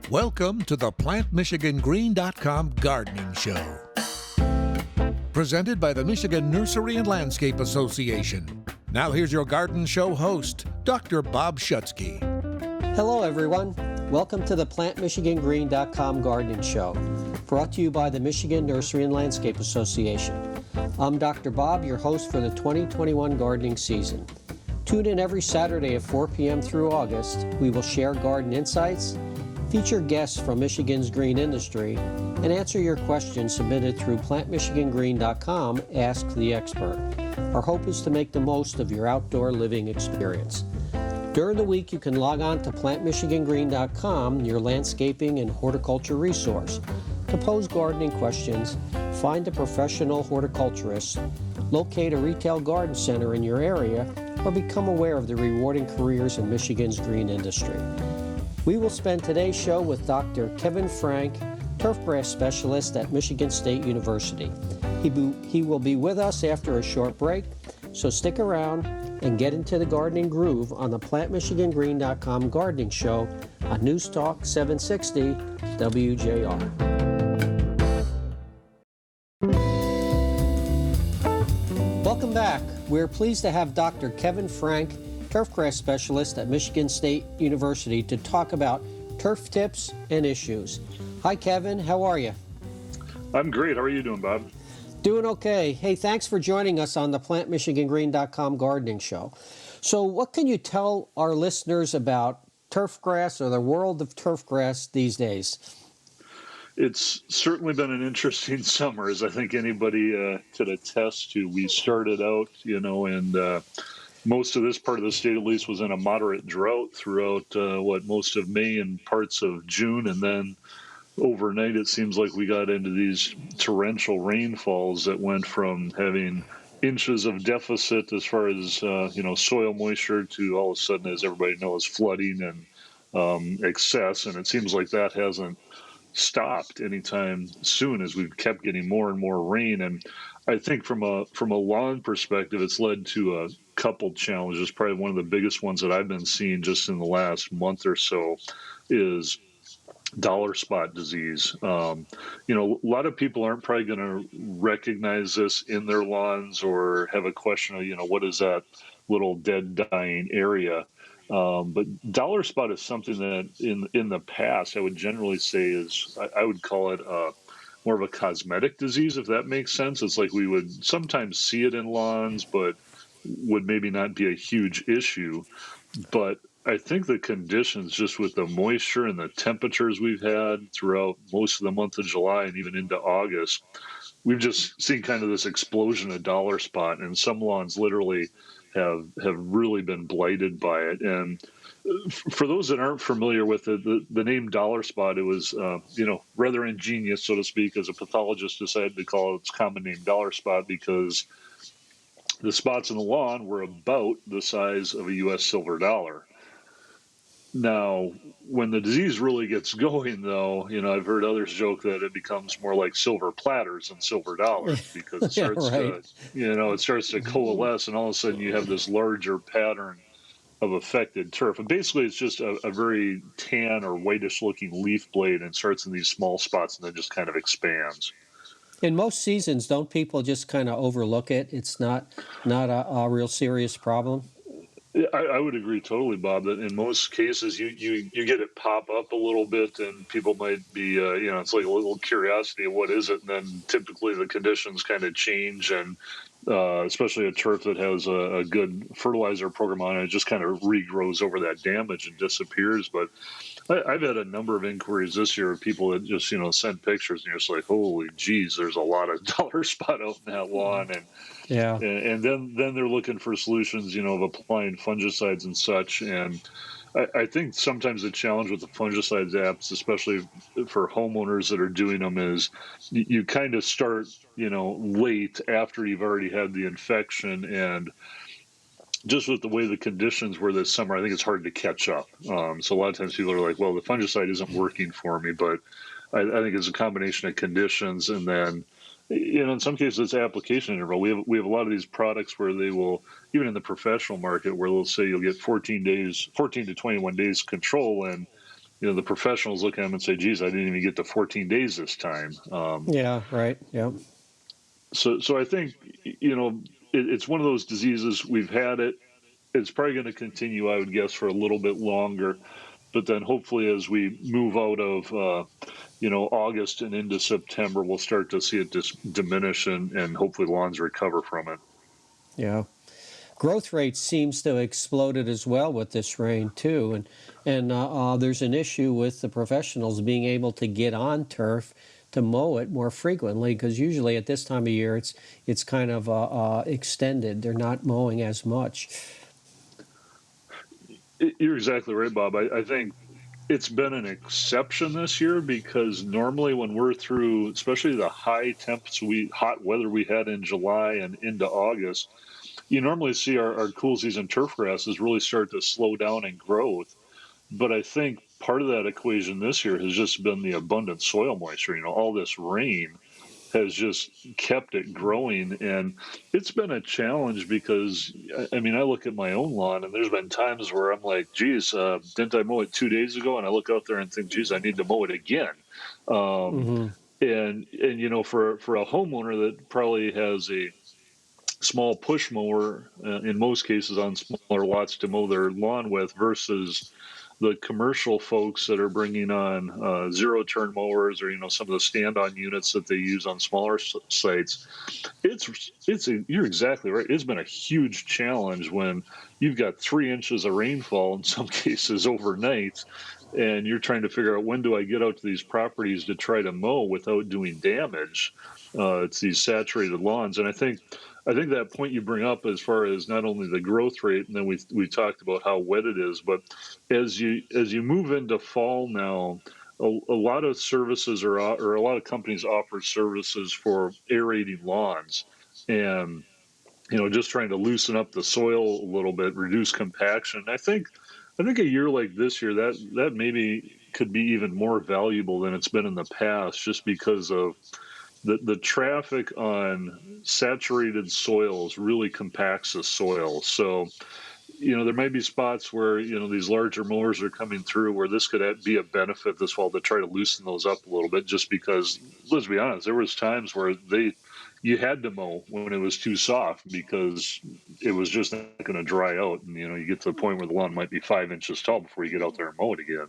Welcome to the PlantMichiganGreen.com Gardening Show. Presented by the Michigan Nursery and Landscape Association. Now here's your Garden Show host, Dr. Bob Schutzke. Hello everyone. Welcome to the PlantMichiganGreen.com Gardening Show, brought to you by the Michigan Nursery and Landscape Association. I'm Dr. Bob, your host for the 2021 gardening season. Tune in every Saturday at 4 p.m. through August. We will share garden insights, feature guests from Michigan's green industry, and answer your questions submitted through PlantMichiganGreen.com Ask the Expert. Our hope is to make the most of your outdoor living experience. During the week, you can log on to PlantMichiganGreen.com, your landscaping and horticulture resource, to pose gardening questions, find a professional horticulturist, locate a retail garden center in your area, or become aware of the rewarding careers in Michigan's green industry. We will spend today's show with Dr. Kevin Frank, turfgrass specialist at Michigan State University. He will be with us after a short break, so stick around and get into the gardening groove on the PlantMichiganGreen.com Gardening Show on News Talk 760 WJR. Welcome back. We're pleased to have Dr. Kevin Frank, turfgrass specialist at Michigan State University, to talk about turf tips and issues. Hi, Kevin. How are you? I'm great. How are you doing, Bob? Doing okay. Hey, thanks for joining us on the PlantMichiganGreen.com Gardening Show. So what can you tell our listeners about turfgrass or the world of turfgrass these days? It's certainly been an interesting summer, as I think anybody could attest to. We started out, and most of this part of the state, at least, was in a moderate drought throughout most of May and parts of June, and then overnight it seems like we got into these torrential rainfalls that went from having inches of deficit as far as soil moisture to all of a sudden, as everybody knows, flooding and excess. And it seems like that hasn't stopped anytime soon as we've kept getting more and more rain. And I think from a lawn perspective, it's led to a couple challenges. Probably one of the biggest ones that I've been seeing just in the last month or so is dollar spot disease. A lot of people aren't probably going to recognize this in their lawns or have a question of, what is that little dead, dying area? But dollar spot is something that in the past I would generally say is, I would call it more of a cosmetic disease, if that makes sense. It's like we would sometimes see it in lawns, but would maybe not be a huge issue. But I think the conditions, just with the moisture and the temperatures we've had throughout most of the month of July and even into August, we've just seen kind of this explosion of dollar spot, and some lawns literally have really been blighted by it. And for those that aren't familiar with it, the name dollar spot, it was rather ingenious, so to speak, as a pathologist decided to call its common name dollar spot because the spots in the lawn were about the size of a U.S. silver dollar. Now, when the disease really gets going, though, I've heard others joke that it becomes more like silver platters than silver dollars because it starts it starts to coalesce, and all of a sudden you have this larger pattern of affected turf. And basically, it's just a very tan or whitish-looking leaf blade, and starts in these small spots and then just kind of expands. In most seasons, don't people just kind of overlook it? It's not a real serious problem? I would agree totally, Bob, that in most cases you get it pop up a little bit and people might be, it's like a little curiosity of what is it, and then typically the conditions kind of change, and especially a turf that has a good fertilizer program on it, it just kind of regrows over that damage and disappears. But I've had a number of inquiries this year of people that just, send pictures, and you're just like, holy geez, there's a lot of dollar spot out in that lawn. And then they're looking for solutions, of applying fungicides and such. And I think sometimes the challenge with the fungicides apps, especially for homeowners that are doing them, is you kind of start, late after you've already had the infection. And just with the way the conditions were this summer, I think it's hard to catch up. So a lot of times people are like, well, the fungicide isn't working for me. But I think it's a combination of conditions, and then in some cases it's application interval. We have a lot of these products where they will, even in the professional market, where they'll say you'll get 14 to 21 days control, and the professionals look at them and say, geez, I didn't even get to 14 days this time. Yeah, right. Yeah. So I think, it's one of those diseases. We've had it. It's probably going to continue, I would guess, for a little bit longer. But then hopefully as we move out of, August and into September, we'll start to see it just diminish and hopefully lawns recover from it. Yeah. Growth rate seems to have exploded as well with this rain too, and there's an issue with the professionals being able to get on turf to mow it more frequently, because usually at this time of year it's kind of extended. They're not mowing as much. You're exactly right, Bob. I think it's been an exception this year, because normally when we're through, especially the high temps, hot weather we had in July and into August, you normally see our cool season turf grasses really start to slow down in growth. But I think part of that equation this year has just been the abundant soil moisture. All this rain has just kept it growing, and it's been a challenge because, I look at my own lawn, and there's been times where I'm like, geez, didn't I mow it 2 days ago? And I look out there and think, geez, I need to mow it again. And for a homeowner that probably has a small push mower, in most cases on smaller lots to mow their lawn with, versus the commercial folks that are bringing on zero-turn mowers, or some of the stand-on units that they use on smaller sites. You're exactly right. It's been a huge challenge when you've got 3 inches of rainfall in some cases overnight, and you're trying to figure out, when do I get out to these properties to try to mow without doing damage? It's these saturated lawns, and I think that point you bring up, as far as not only the growth rate, and then we talked about how wet it is, but as you move into fall now, a lot of services or a lot of companies offer services for aerating lawns, and just trying to loosen up the soil a little bit, reduce compaction. I think a year like this year, that maybe could be even more valuable than it's been in the past, just because of the traffic on saturated soils really compacts the soil. So, there might be spots where, these larger mowers are coming through, where this could be a benefit this fall to try to loosen those up a little bit, just because, let's be honest, there was times where you had to mow when it was too soft, because it was just not going to dry out. And, you get to the point where the lawn might be 5 inches tall before you get out there and mow it again.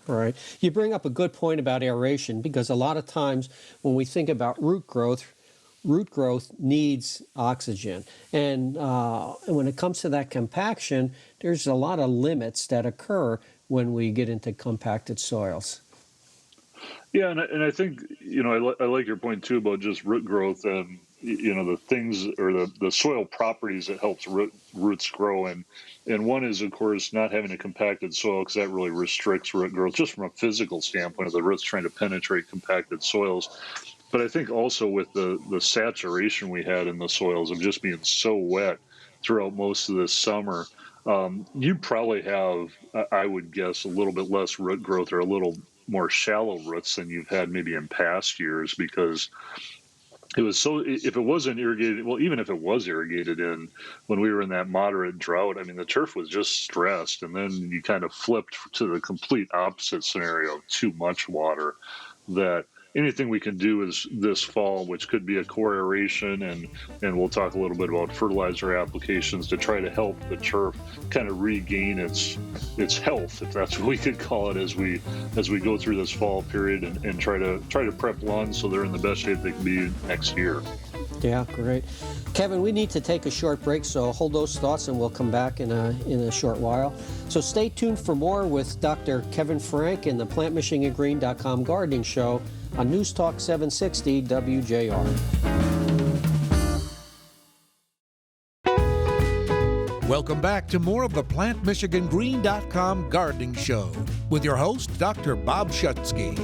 Right. You bring up a good point about aeration, because a lot of times when we think about root growth needs oxygen. And when it comes to that compaction, there's a lot of limits that occur when we get into compacted soils. Yeah, and I think, I like your point too about just root growth, and the things, or the soil properties that helps roots grow. And one is, of course, not having a compacted soil, because that really restricts root growth, just from a physical standpoint of the roots trying to penetrate compacted soils. But I think also with the saturation we had in the soils of just being so wet throughout most of this summer, you probably have, I would guess, a little bit less root growth, or a little more shallow roots than you've had maybe in past years, because it was if it wasn't irrigated, well, even if it was irrigated in when we were in that moderate drought, the turf was just stressed. And then you kind of flipped to the complete opposite scenario, too much water. That anything we can do is this fall, which could be a core aeration, and we'll talk a little bit about fertilizer applications to try to help the turf kind of regain its health, if that's what we could call it, as we go through this fall period, and try to prep lawns so they're in the best shape they can be next year. Yeah, great. Kevin, we need to take a short break, so hold those thoughts and we'll come back in a short while. So stay tuned for more with Dr. Kevin Frank in the PlantMichiganGreen.com Gardening Show on News Talk 760 WJR. Welcome back to more of the PlantMichiganGreen.com Gardening Show with your host, Dr. Bob Schutzke.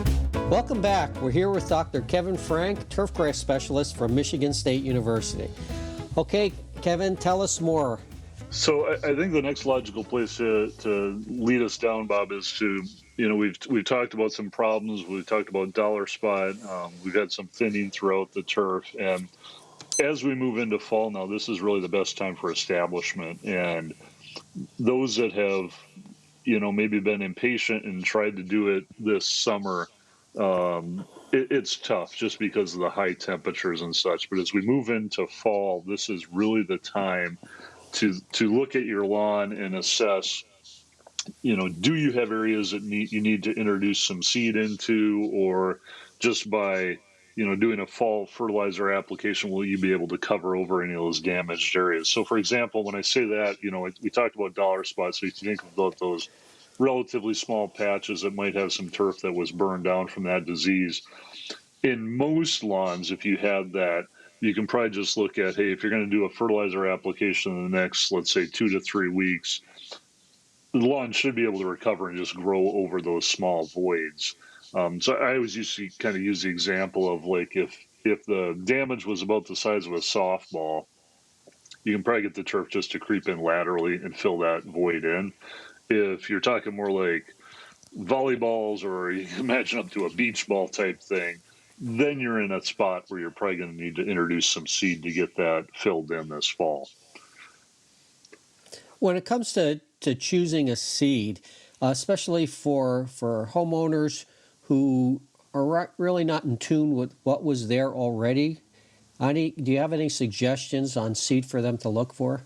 Welcome back. We're here with Dr. Kevin Frank, turfgrass specialist from Michigan State University. Okay, Kevin, tell us more. So I think the next logical place to lead us down, Bob, is to, we've talked about some problems. We've talked about dollar spot. We've had some thinning throughout the turf. And as we move into fall now, this is really the best time for establishment. And those that have, maybe been impatient and tried to do it this summer, it's tough just because of the high temperatures and such. But as we move into fall, this is really the time to look at your lawn and assess, do you have areas that you need to introduce some seed into, or just by, doing a fall fertilizer application, will you be able to cover over any of those damaged areas? So, for example, when I say that, we talked about dollar spots. So if you think about those relatively small patches that might have some turf that was burned down from that disease, in most lawns, if you had that, you can probably just look at, hey, if you're going to do a fertilizer application in the next, let's say, 2 to 3 weeks, the lawn should be able to recover and just grow over those small voids. So I always used to kind of use the example of, like, if the damage was about the size of a softball, you can probably get the turf just to creep in laterally and fill that void in. If you're talking more like volleyballs, or you can imagine up to a beach ball type thing, then you're in a spot where you're probably going to need to introduce some seed to get that filled in this fall. When it comes to choosing a seed, especially for homeowners who are really not in tune with what was there already, do you have any suggestions on seed for them to look for?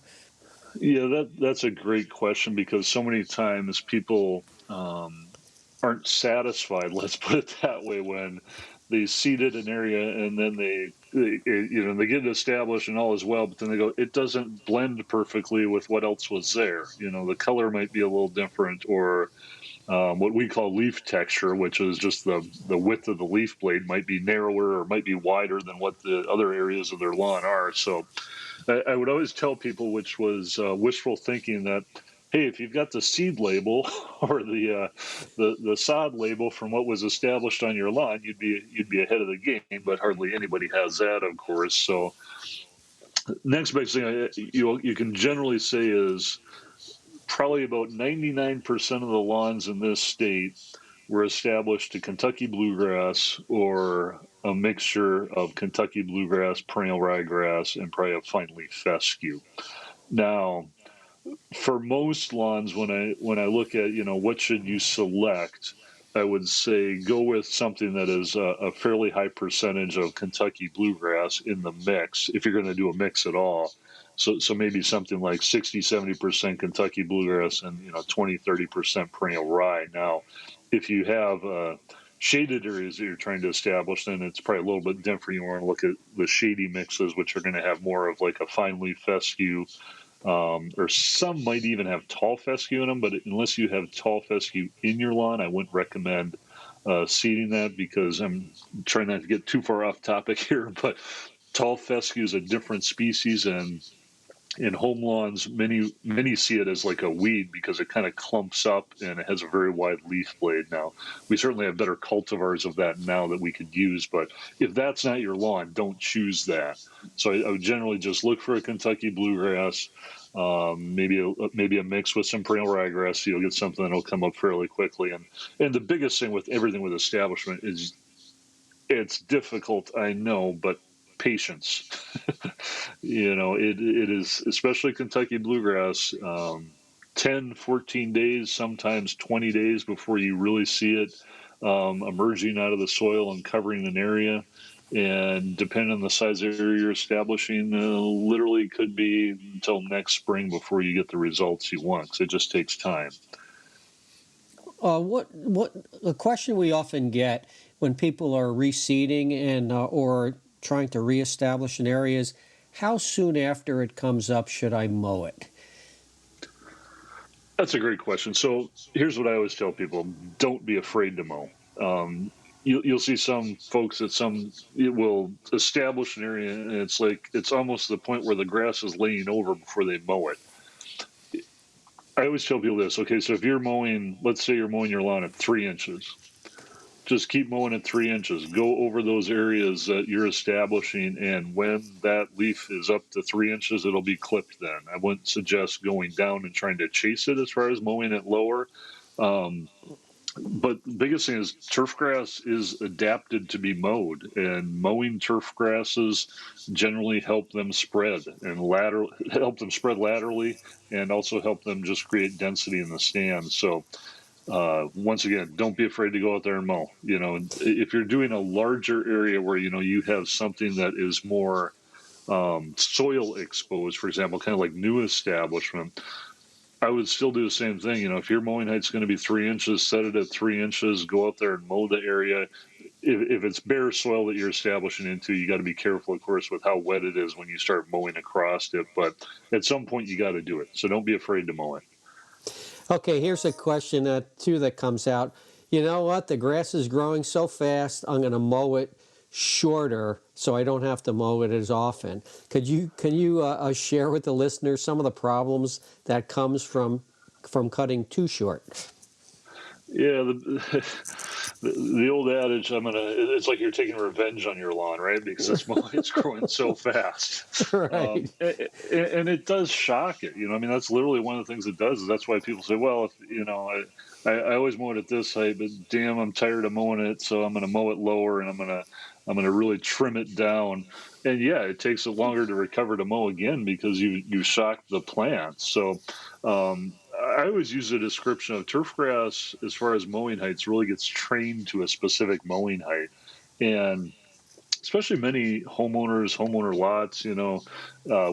Yeah, that's a great question, because so many times people aren't satisfied, let's put it that way, when they seeded an area and then they get it established and all is well, but then they go, it doesn't blend perfectly with what else was there. The color might be a little different, or what we call leaf texture, which is just the width of the leaf blade, might be narrower or might be wider than what the other areas of their lawn are. So I would always tell people, which was wishful thinking, that, hey, if you've got the seed label or the sod label from what was established on your lawn, you'd be ahead of the game. But hardly anybody has that, of course. So next big thing you can generally say is probably about 99% of the lawns in this state were established to Kentucky bluegrass, or a mixture of Kentucky bluegrass, perennial ryegrass, and probably a fine leaf fescue. Now, for most lawns, when I look at, what should you select, I would say go with something that is a fairly high percentage of Kentucky bluegrass in the mix, if you're going to do a mix at all. So maybe something like 60-70% Kentucky bluegrass and 20-30% perennial rye. Now, if you have shaded areas that you're trying to establish, then it's probably a little bit different. You want to look at the shady mixes, which are going to have more of like a fine leaf fescue, or some might even have tall fescue in them. But unless you have tall fescue in your lawn, I wouldn't recommend seeding that, because I'm trying not to get too far off topic here. But tall fescue is a different species, and in home lawns, many see it as like a weed, because it kind of clumps up and it has a very wide leaf blade. Now, we certainly have better cultivars of that now that we could use, but if that's not your lawn, don't choose that. So I would generally just look for a Kentucky bluegrass, maybe a mix with some perennial ryegrass, so you'll get something that'll come up fairly quickly. And the biggest thing with everything with establishment is, it's difficult, I know, but patience. It is, especially Kentucky bluegrass, 10, 14 days, sometimes 20 days before you really see it emerging out of the soil and covering an area. And depending on the size of area you're establishing, literally could be until next spring before you get the results you want, because it just takes time. What the question we often get when people are reseeding and or trying to reestablish an area is, how soon after it comes up should I mow it? That's a great question. So here's what I always tell people: don't be afraid to mow. You'll see some folks it will establish an area, and it's almost the point where the grass is laying over before they mow it. I always tell people this: okay, so if you're mowing, let's say you're mowing your lawn at 3 inches, just keep mowing at 3 inches. Go over those areas that you're establishing, and when that leaf is up to 3 inches, it'll be clipped then. I wouldn't suggest going down and trying to chase it as far as mowing it lower. But the biggest thing is turf grass is adapted to be mowed, and mowing turf grasses generally help them spread and help them spread laterally, and also help them just create density in the stand. So once again, don't be afraid to go out there and mow. If you're doing a larger area where you have something that is more soil exposed, for example, kind of like new establishment, I would still do the same thing. If your mowing height's going to be 3 inches, set it at 3 inches, go out there and mow the area. If it's bare soil that you're establishing into, you got to be careful, of course, with how wet it is when you start mowing across it. But at some point, you got to do it. So don't be afraid to mow it. Okay, here's a question too that comes out. You know what? The grass is growing so fast. I'm going to mow it shorter so I don't have to mow it as often. Can you share with the listeners some of the problems that comes from cutting too short? Yeah, the old adage, it's like you're taking revenge on your lawn, right? Because it's growing so fast. Right. And it does shock it. That's literally one of the things it does. Is that's why people say, well, I always mow it at this height, but damn, I'm tired of mowing it, so I'm going to mow it lower, and I'm going to really trim it down. And yeah, it takes it longer to recover to mow again because you shocked the plant. So I always use a description of turf grass as far as mowing heights really gets trained to a specific mowing height. And especially many homeowner lots,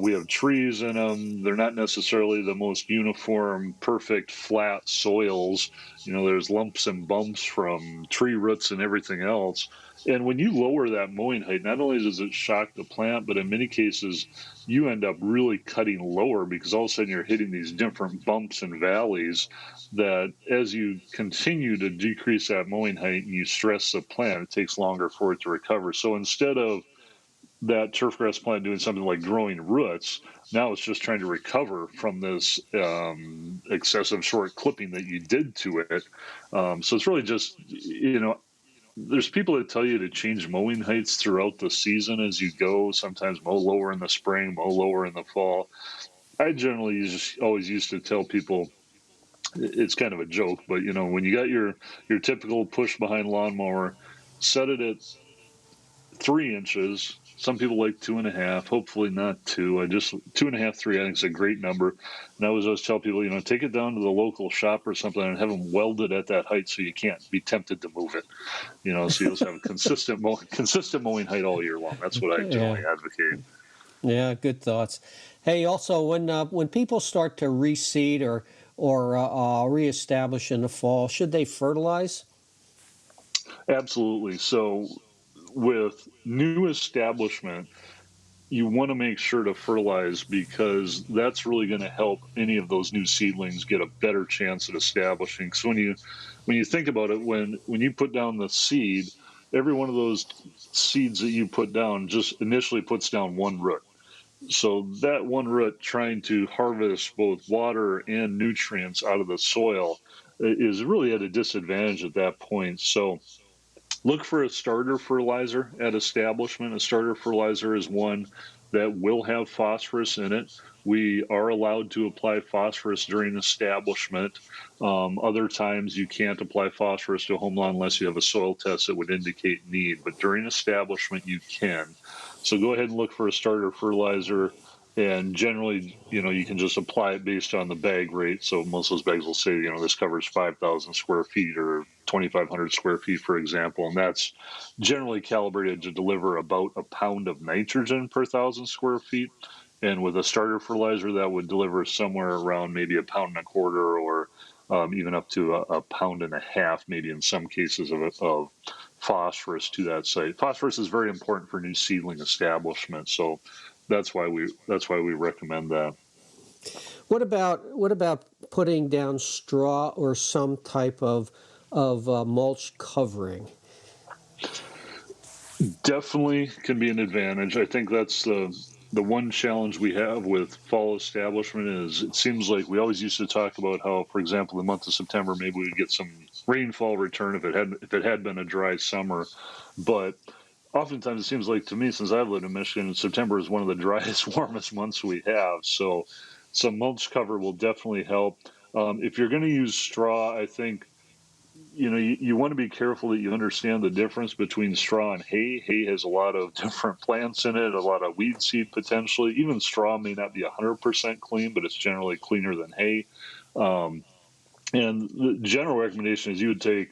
we have trees in them. They're not necessarily the most uniform, perfect, flat soils. There's lumps and bumps from tree roots and everything else. And when you lower that mowing height, not only does it shock the plant, but in many cases, you end up really cutting lower because all of a sudden you're hitting these different bumps and valleys that as you continue to decrease that mowing height and you stress the plant, it takes longer for it to recover. So instead of that turf grass plant doing something like growing roots, now it's just trying to recover from this excessive short clipping that you did to it. So it's really just, there's people that tell you to change mowing heights throughout the season as you go. Sometimes mow lower in the spring, mow lower in the fall. I generally always used to tell people, it's kind of a joke, but when you got your typical push behind lawnmower, set it at 3 inches. Some people like 2.5, hopefully not 2. 2.5, 3, I think is a great number. And I always tell people, take it down to the local shop or something and have them welded at that height so you can't be tempted to move it. So you'll have a consistent mowing height all year long. That's what I generally advocate. Yeah, good thoughts. Hey, also when people start to reseed or reestablish in the fall, should they fertilize? Absolutely. So with new establishment, you want to make sure to fertilize because that's really going to help any of those new seedlings get a better chance at establishing. So when you think about it, when you put down the seed, every one of those seeds that you put down just initially puts down one root. So that one root trying to harvest both water and nutrients out of the soil is really at a disadvantage at that point. So look for a starter fertilizer at establishment. A starter fertilizer is one that will have phosphorus in it. We are allowed to apply phosphorus during establishment. Other times you can't apply phosphorus to a home lawn unless you have a soil test that would indicate need. But during establishment, you can. So go ahead and look for a starter fertilizer. And generally, you can just apply it based on the bag rate. So most of those bags will say, this covers 5,000 square feet or 2,500 square feet, for example. And that's generally calibrated to deliver about a pound of nitrogen per 1,000 square feet. And with a starter fertilizer, that would deliver somewhere around maybe a pound and a quarter or even up to a pound and a half, maybe in some cases of phosphorus to that site. Phosphorus is very important for new seedling establishment. So that's why we recommend that. What about putting down straw or some type of mulch covering? Definitely can be an advantage. I think that's the one challenge we have with fall establishment is it seems like we always used to talk about how, for example, the month of September, maybe we'd get some rainfall return if it had been a dry summer. But oftentimes it seems like to me, since I've lived in Michigan, September is one of the driest, warmest months we have. So some mulch cover will definitely help. If you're going to use straw, I think you want to be careful that you understand the difference between straw and hay. Hay has a lot of different plants in it, a lot of weed seed potentially. Even straw may not be 100% clean, but it's generally cleaner than hay. And the general recommendation is you would take,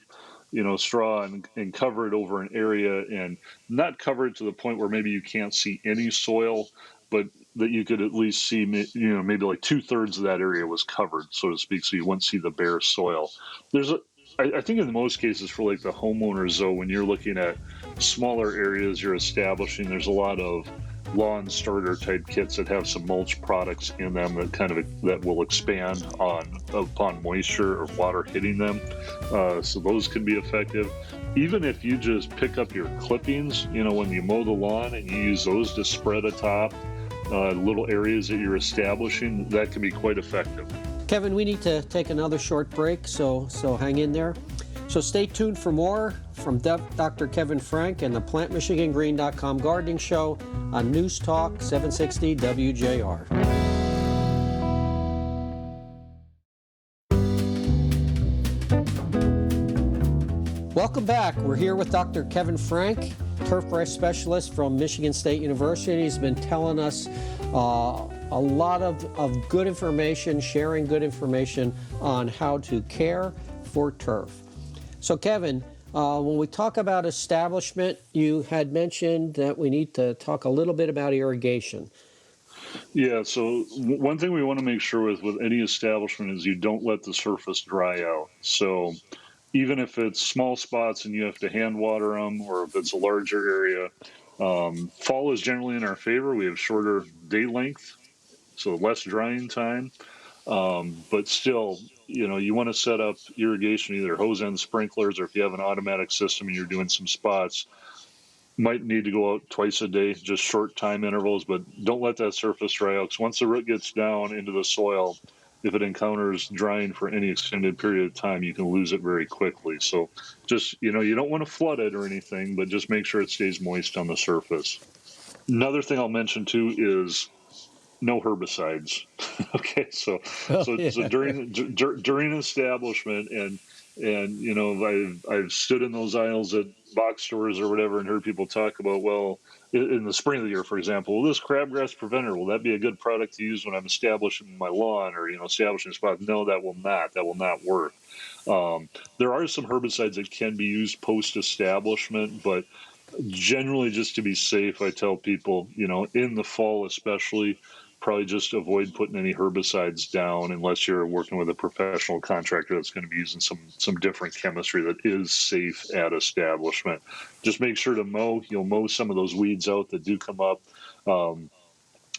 straw and cover it over an area, and not cover it to the point where maybe you can't see any soil, but that you could at least see, maybe like 2/3 of that area was covered, so to speak, so you wouldn't see the bare soil. I think in most cases for like the homeowners, though, when you're looking at smaller areas you're establishing, there's a lot of lawn starter type kits that have some mulch products in them that will expand upon moisture or water hitting them. So those can be effective. Even if you just pick up your clippings, when you mow the lawn, and you use those to spread atop little areas that you're establishing, that can be quite effective. Kevin, we need to take another short break, so hang in there. So stay tuned for more from Dr. Kevin Frank and the PlantMichiganGreen.com Gardening Show on News Talk 760 WJR. Welcome back. We're here with Dr. Kevin Frank, turf grass specialist from Michigan State University. He's been telling us a lot of good information, sharing good information on how to care for turf. So Kevin, when we talk about establishment, you had mentioned that we need to talk a little bit about irrigation. Yeah, so one thing we want to make sure with any establishment is you don't let the surface dry out. So even if it's small spots and you have to hand water them, or if it's a larger area, fall is generally in our favor. We have shorter day length, so less drying time. But still, you want to set up irrigation, either hose end sprinklers, or if you have an automatic system and you're doing some spots, might need to go out twice a day, just short time intervals, but don't let that surface dry out. Because once the root gets down into the soil, if it encounters drying for any extended period of time, you can lose it very quickly. So just, you don't want to flood it or anything, but just make sure it stays moist on the surface. Another thing I'll mention too is no herbicides. Okay, so during establishment, and I've stood in those aisles at box stores or whatever and heard people talk about, well, in the spring of the year, for example, this crabgrass preventer, will that be a good product to use when I'm establishing my lawn or establishing a spot? No, that will not work. There are some herbicides that can be used post establishment, but generally, just to be safe, I tell people, in the fall especially, probably just avoid putting any herbicides down unless you're working with a professional contractor that's going to be using some different chemistry that is safe at establishment. Just make sure to mow. You'll mow some of those weeds out that do come up.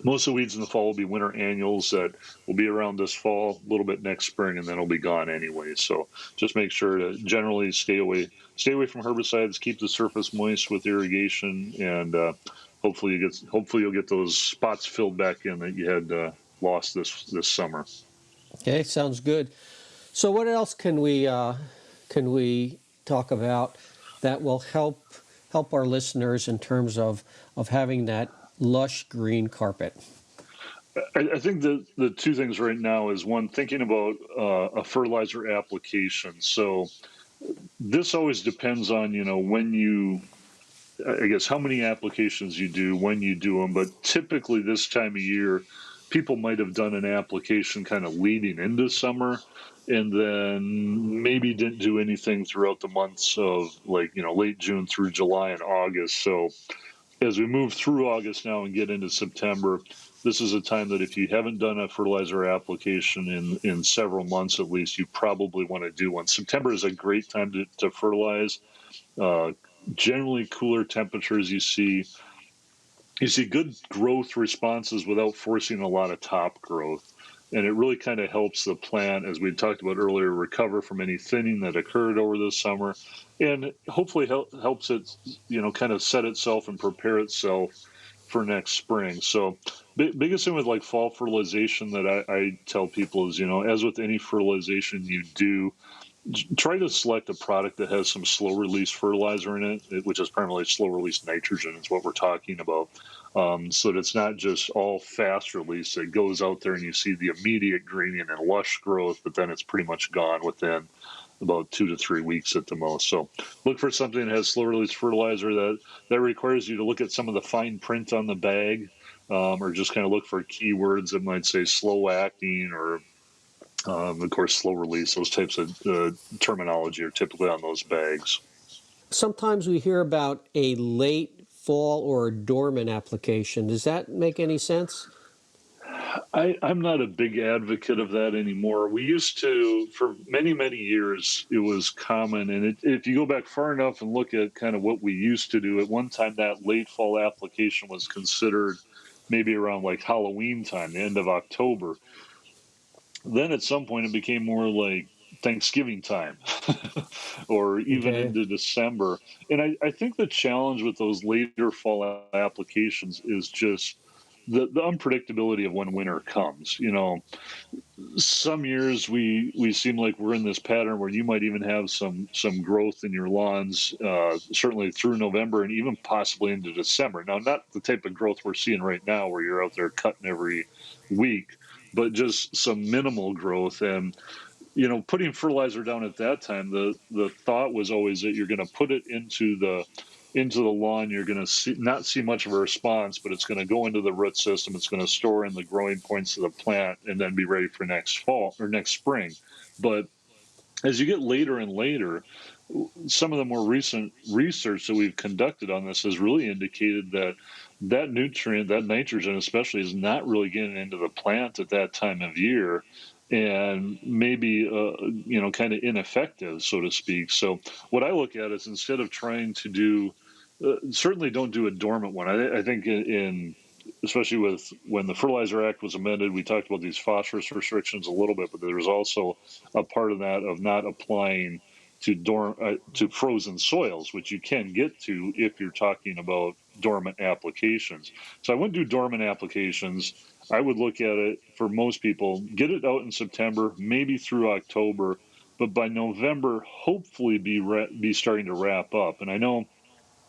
Most of the weeds in the fall will be winter annuals that will be around this fall, a little bit next spring, and then it'll be gone anyway. So just make sure to generally stay away from herbicides, keep the surface moist with irrigation, and hopefully you'll get those spots filled back in that you had lost this summer. Okay, sounds good. So what else can we talk about that will help our listeners in terms of having that lush green carpet? I think the two things right now is, one, thinking about a fertilizer application. So this always depends on, how many applications you do, when you do them. But typically this time of year, people might have done an application kind of leading into summer, and then maybe didn't do anything throughout the months of late June through July and August. So as we move through August now and get into September, this is a time that if you haven't done a fertilizer application in several months at least, you probably want to do one. September is a great time to fertilize. Generally cooler temperatures, you see good growth responses without forcing a lot of top growth. And it really kind of helps the plant, as we talked about earlier, recover from any thinning that occurred over the summer, and hopefully helps it, kind of set itself and prepare itself for next spring. So biggest thing with fall fertilization that I tell people is, as with any fertilization you do, try to select a product that has some slow release fertilizer in it, which is primarily slow release nitrogen is what we're talking about. So that it's not just all fast release that goes out there and you see the immediate greening and lush growth, but then it's pretty much gone within about 2 to 3 weeks at the most. So look for something that has slow release fertilizer that requires you to look at some of the fine print on the bag, or just kind of look for keywords that might say slow acting or of course, slow release. Those types of terminology are typically on those bags. Sometimes we hear about a late fall or a dormant application. Does that make any sense? I'm not a big advocate of that anymore. We used to, for many, many years, it was common. And if you go back far enough and look at kind of what we used to do, at one time that late fall application was considered maybe around like Halloween time, the end of October. Then at some point it became more like Thanksgiving time or even Okay. into December. And I think the challenge with those later fall applications is just the unpredictability of when winter comes. You know, some years we seem like we're in this pattern where you might even have some growth in your lawns, certainly through November and even possibly into December. Now, not the type of growth we're seeing right now where you're out there cutting every week, but just some minimal growth. And you know, putting fertilizer down at that time, the thought was always that you're going to put it into the lawn. You're going to not see much of a response, but it's going to go into the root system. It's going to store in the growing points of the plant, and then be ready for next fall or next spring. But as you get later and later, some of the more recent research that we've conducted on this has really indicated that that nutrient, that nitrogen especially, is not really getting into the plant at that time of year, and maybe you know, kind of ineffective, so to speak. So what I look at is, instead of trying to do, certainly don't do a dormant one. I think in especially with when the Fertilizer Act was amended, we talked about these phosphorus restrictions a little bit, but there's also a part of that of not applying to frozen soils, which you can get to if you're talking about dormant applications. So I wouldn't do dormant applications. I would look at it, for most people, get it out in September, maybe through October, but by November, hopefully be starting to wrap up. And I know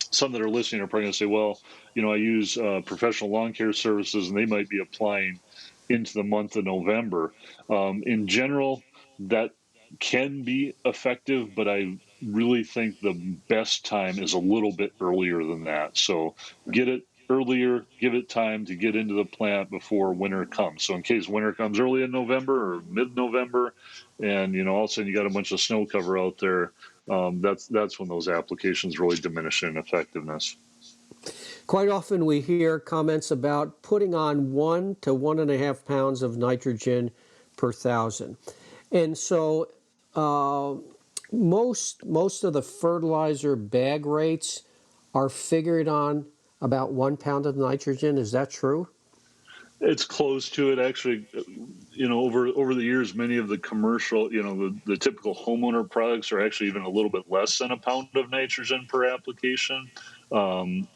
some that are listening are probably going to say, well, you know, I use professional lawn care services, and they might be applying into the month of November. In general, that can be effective, but I really think the best time is a little bit earlier than that. So get it earlier, give it time to get into the plant before winter comes. So in case winter comes early in November or mid-November, and you know, all of a sudden you got a bunch of snow cover out there, that's when those applications really diminish in effectiveness. Quite often we hear comments about putting on 1 to 1.5 pounds of nitrogen per thousand. And so most of the fertilizer bag rates are figured on about 1 pound of nitrogen. Is that true? It's close to it, actually. You know, over the years, many of the commercial, you know, the typical homeowner products are actually even a little bit less than a pound of nitrogen per application.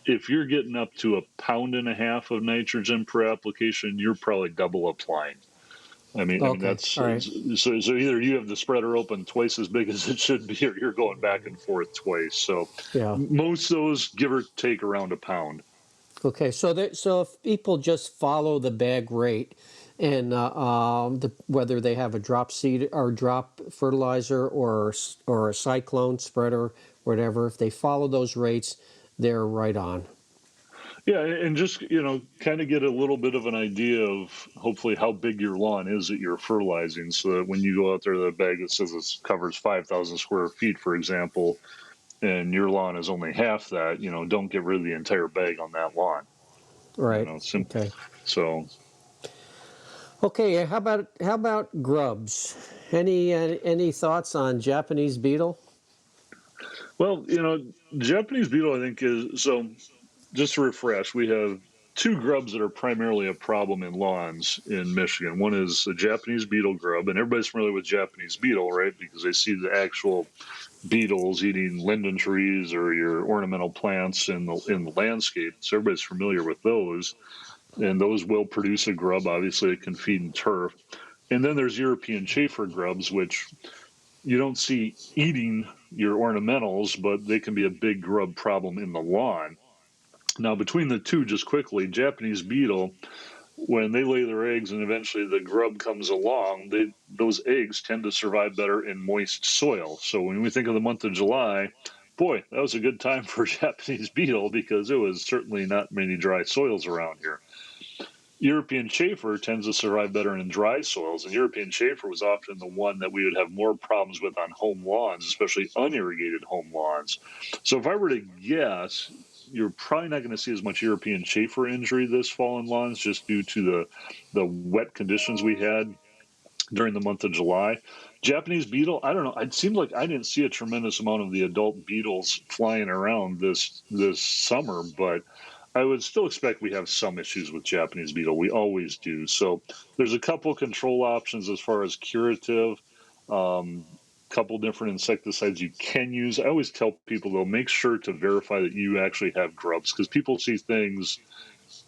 If you're getting up to 1.5 pounds of nitrogen per application, you're probably double applying. I mean Okay, that's all right. so either you have the spreader open twice as big as it should be, or you're going back and forth twice. So Yeah. most of those, give or take, around 1 pound. Okay, so if people just follow the bag rate, and whether they have a drop seed or drop fertilizer or a cyclone spreader, whatever, if they follow those rates, they're right on. Yeah, and just, you know, kind of get a little bit of an idea of hopefully how big your lawn is that you're fertilizing, so that when you go out there, the bag that says it covers 5,000 square feet, for example, and your lawn is only half that, you know, don't get rid of the entire bag on that lawn. You Right. know, Okay. so. Okay. How about grubs? Any thoughts on Japanese beetle? Well, you know, Japanese beetle, I think, is so. Just to refresh, we have two grubs that are primarily a problem in lawns in Michigan. One is the Japanese beetle grub, and everybody's familiar with Japanese beetle, right? Because they see the actual beetles eating linden trees or your ornamental plants in the landscape. So everybody's familiar with those, and those will produce a grub. Obviously, it can feed in turf. And then there's European chafer grubs, which you don't see eating your ornamentals, but they can be a big grub problem in the lawn. Now, between the two, just quickly, Japanese beetle, when they lay their eggs and eventually the grub comes along, those eggs tend to survive better in moist soil. So when we think of the month of July, boy, that was a good time for Japanese beetle because it was certainly not many dry soils around here. European chafer tends to survive better in dry soils, and European chafer was often the one that we would have more problems with on home lawns, especially unirrigated home lawns. So if I were to guess, you're probably not going to see as much European chafer injury this fall in lawns just due to the wet conditions we had during the month of July. Japanese beetle, I don't know. It seemed like I didn't see a tremendous amount of the adult beetles flying around this summer, but I would still expect we have some issues with Japanese beetle. We always do. So there's a couple control options as far as curative, couple different insecticides you can use. I always tell people, though, make sure to verify that you actually have grubs, because people see things,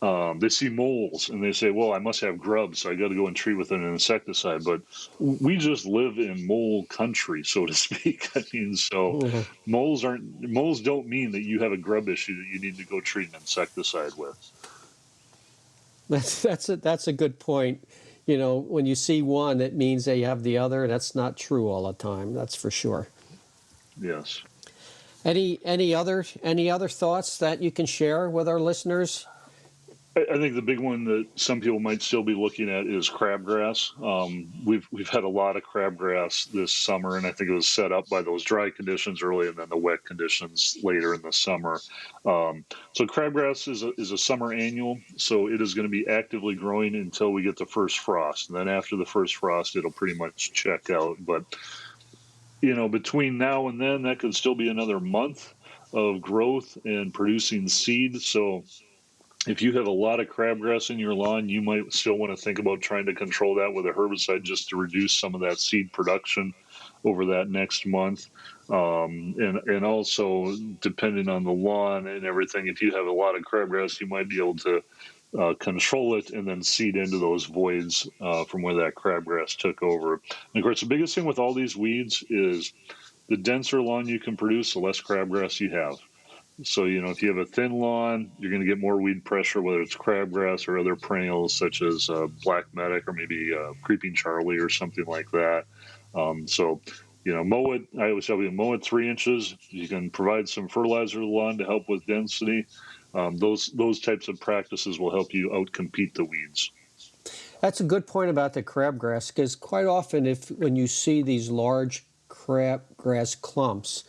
they see moles and they say, well, I must have grubs, so I got to go and treat with an insecticide. But we just live in mole country, so to speak. I mean, so moles don't mean that you have a grub issue that you need to go treat an insecticide with. That's a good point. You know, when you see one, it means they have the other. That's not true all the time. That's for sure. Yes. Any other thoughts that you can share with our listeners? I think the big one that some people might still be looking at is crabgrass. We've had a lot of crabgrass this summer, and I think it was set up by those dry conditions early and then the wet conditions later in the summer. So crabgrass is a summer annual, so it is going to be actively growing until we get the first frost. And then after the first frost, it'll pretty much check out. But, you know, between now and then, that could still be another month of growth and producing seed. So if you have a lot of crabgrass in your lawn, you might still want to think about trying to control that with a herbicide just to reduce some of that seed production over that next month. And also, depending on the lawn and everything, if you have a lot of crabgrass, you might be able to control it and then seed into those voids from where that crabgrass took over. And of course, the biggest thing with all these weeds is the denser lawn you can produce, the less crabgrass you have. So, you know, if you have a thin lawn, you're going to get more weed pressure, whether it's crabgrass or other perennials such as black medic or maybe creeping Charlie or something like that. So, you know, mow it. I always tell you, mow it 3 inches. You can provide some fertilizer to the lawn to help with density. Those types of practices will help you outcompete the weeds. That's a good point about the crabgrass, because quite often when you see these large crabgrass clumps,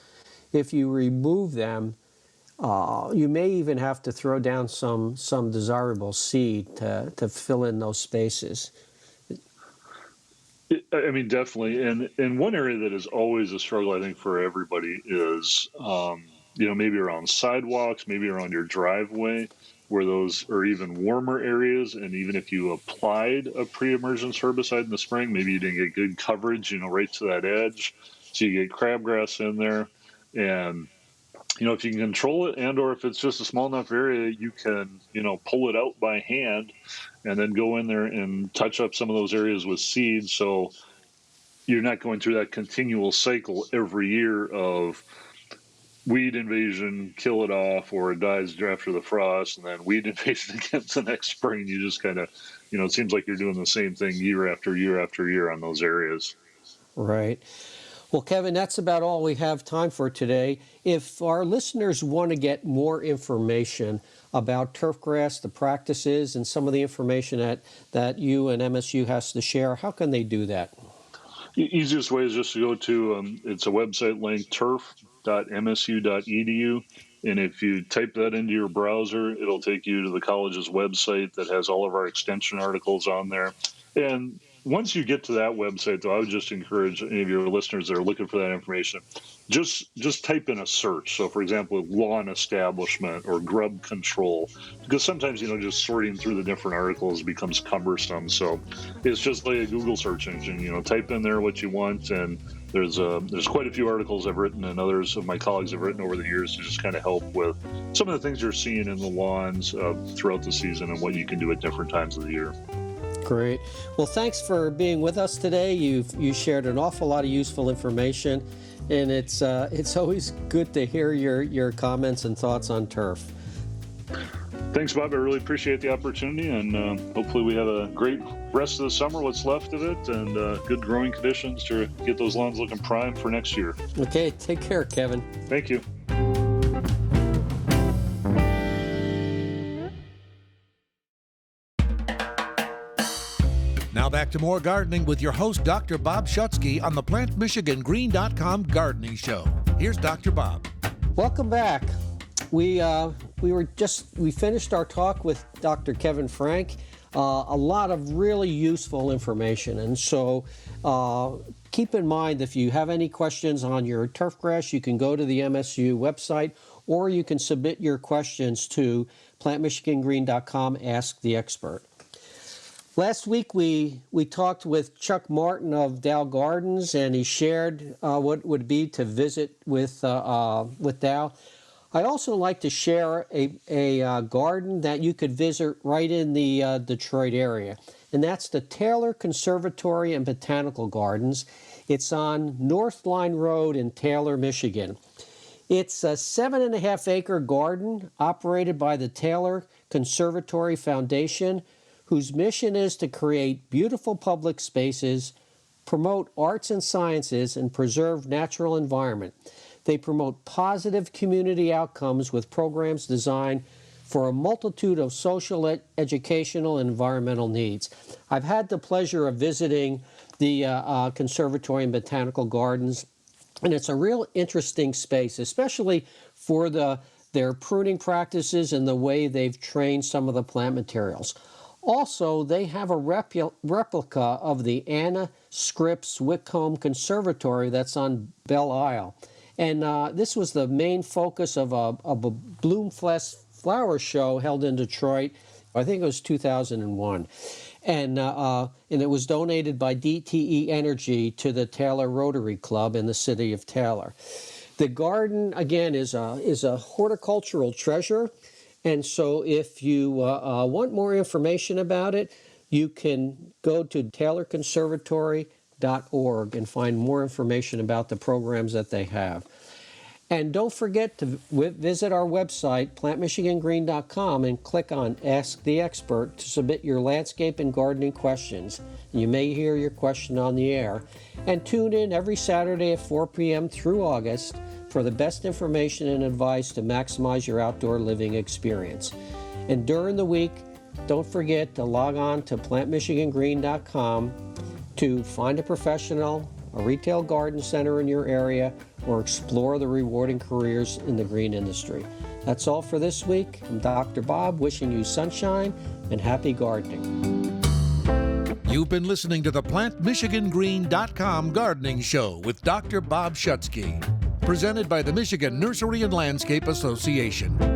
if you remove them, you may even have to throw down some desirable seed to fill in those spaces. I mean, definitely. And one area that is always a struggle, I think, for everybody is, you know, maybe around sidewalks, maybe around your driveway, where those are even warmer areas. And even if you applied a pre-emergence herbicide in the spring, maybe you didn't get good coverage, you know, right to that edge. So you get crabgrass in there. And you know, if you can control it, and or if it's just a small enough area, you can, you know, pull it out by hand and then go in there and touch up some of those areas with seed. So you're not going through that continual cycle every year of weed invasion, kill it off, or it dies after the frost, and then weed invasion again the next spring. You just kind of, you know, it seems like you're doing the same thing year after year after year on those areas. Right. Well, Kevin, that's about all we have time for today. If our listeners want to get more information about turfgrass, the practices, and some of the information that you and MSU has to share, how can they do that? The easiest way is just to go to, it's a website link, turf.msu.edu. And if you type that into your browser, it'll take you to the college's website that has all of our extension articles on there. And once you get to that website, though, I would just encourage any of your listeners that are looking for that information, just type in a search. So, for example, lawn establishment or grub control, because sometimes, you know, just sorting through the different articles becomes cumbersome. So it's just like a Google search engine, you know, type in there what you want. And there's quite a few articles I've written and others of my colleagues have written over the years to just kind of help with some of the things you're seeing in the lawns throughout the season and what you can do at different times of the year. Great. Well, thanks for being with us today. You shared an awful lot of useful information, and it's always good to hear your comments and thoughts on turf. Thanks, Bob. I really appreciate the opportunity, and hopefully we have a great rest of the summer, what's left of it, and good growing conditions to get those lawns looking prime for next year. Okay, take care, Kevin. Thank you. Now back to more gardening with your host, Dr. Bob Schutzke, on the PlantMichiganGreen.com Gardening Show. Here's Dr. Bob. Welcome back. We finished our talk with Dr. Kevin Frank. A lot of really useful information, and so keep in mind, if you have any questions on your turfgrass, you can go to the MSU website, or you can submit your questions to PlantMichiganGreen.com Ask the Expert. Last week we talked with Chuck Martin of Dow Gardens, and he shared what it would be to visit with Dow. I also like to share a garden that you could visit right in the Detroit area, and that's the Taylor Conservatory and Botanical Gardens. It's on North Line Road in Taylor, Michigan. It's a 7.5-acre garden operated by the Taylor Conservatory Foundation, whose mission is to create beautiful public spaces, promote arts and sciences, and preserve natural environment. They promote positive community outcomes with programs designed for a multitude of social, educational, and environmental needs. I've had the pleasure of visiting the Conservatory and Botanical Gardens, and it's a real interesting space, especially for their pruning practices and the way they've trained some of the plant materials. Also, they have a replica of the Anna Scripps Whitcomb Conservatory that's on Belle Isle. And this was the main focus of a Bloomfest flower show held in Detroit. I think it was 2001. And it was donated by DTE Energy to the Taylor Rotary Club in the city of Taylor. The garden, again, is a horticultural treasure. And so if you want more information about it, you can go to taylorconservatory.org and find more information about the programs that they have. And don't forget to visit our website, plantmichigangreen.com, and click on Ask the Expert to submit your landscape and gardening questions. You may hear your question on the air. And tune in every Saturday at 4 p.m. through August for the best information and advice to maximize your outdoor living experience. And during the week, don't forget to log on to plantmichigangreen.com to find a professional, a retail garden center in your area, or explore the rewarding careers in the green industry. That's all for this week. I'm Dr. Bob, wishing you sunshine and happy gardening. You've been listening to the PlantMichiganGreen.com Gardening Show with Dr. Bob Schutzke, presented by the Michigan Nursery and Landscape Association.